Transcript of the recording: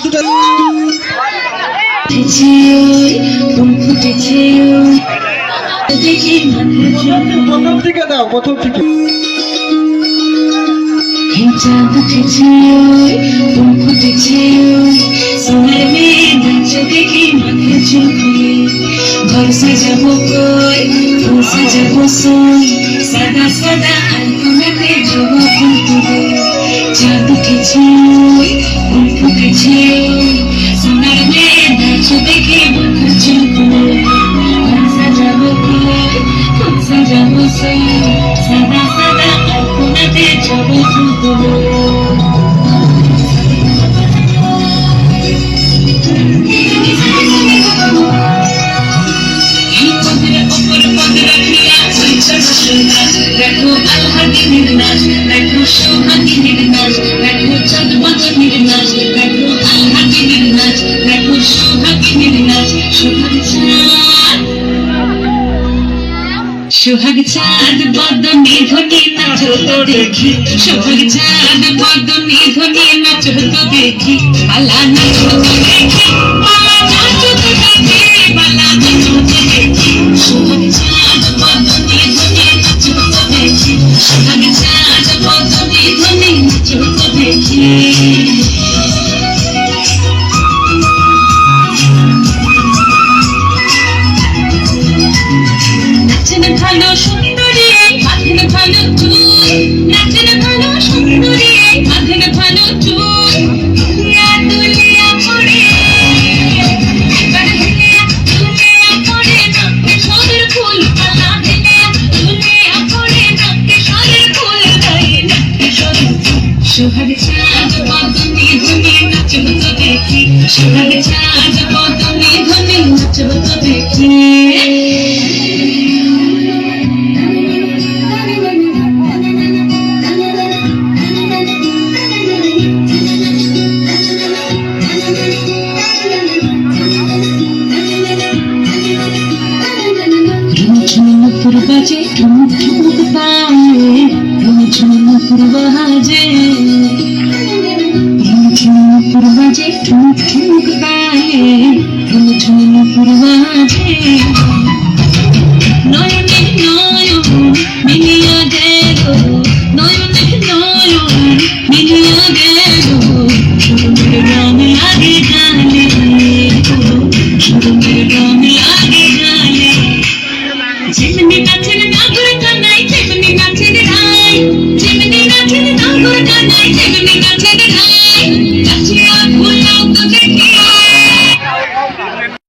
দুটো প্রথম থেকে দাও, প্রথম থেকে। চাঁদ উঠেছে ফুটেছে সোনার মেয়ে নাচে দেখি মাথা চুলকে ঘর সাজাবো কই ফুল সাজাবো সই সাদা সাদা আলপনাতে জবা ফুল তুলে চাঁদ উঠেছে ফুটেছে সোনার মেয়ে নাচে দেখি মাথা চুলকে ঘর সাজাবো কই ফুল সাজাবো সই সাদা সাদা আলপনাতে জবা ফুল তুলে দেখো আল্লাহর নাচ দেখো সোহাগীর নাচ দেখো চাঁদ বাঁধনের নাচ দেখো আল্লাহর নাচ দেখো সোহাগীর নাচ সোহাগ চাঁদ বদনে ধনে নাচো তো দেখি সোহাগ চাঁদ বদনে ধনে নাচো তো দেখি পালা নাচো তো দেখি পালা নাচো তো দেখি পালা নাচো তো দেখি সোহাগ চাঁদ বদনে ধনে নাচো তো দেখি সোহাগ চাঁদ বদনে ধনে নাচো তো দেখি নাচেন ভালো সুন্দরী বাঁধেন ভালো চুল নাচেন ভালো সুন্দরী বাঁধেন ভালো চুল দুলিয়া দুলিয়া পড়ে এবার দুলিয়া দুলিয়া পড়ে নাকে সরের ফুল পালা দিলিয়া দুলিয়া পড়ে নাকে সরের ফুল গায়ে নাকে সরের সোহাগ চাঁদ বদনে ধনে নাচো তো দেখি সোহাগ চাঁদ বদনে ধনে নাচো তো দেখি বাজে ঠুমুক ঠুমুক পায়ে ঠুমুক বাজে ঠুমুক বাজে ঠুমুক ঠুমুক পায়ে ঠুমুক বাজে নয়নে নয়ন মিলিয়া গেল নয়নে নয়ন মিলিয়া গেল সুরমের রং লাগে গালে সুরমের রং লাগে গালে যেমনি নাচেন নাগর কানাই তেমনি নাচেন রাই যেমনি নাচেন নাগর কানাই তেমনি নাচেন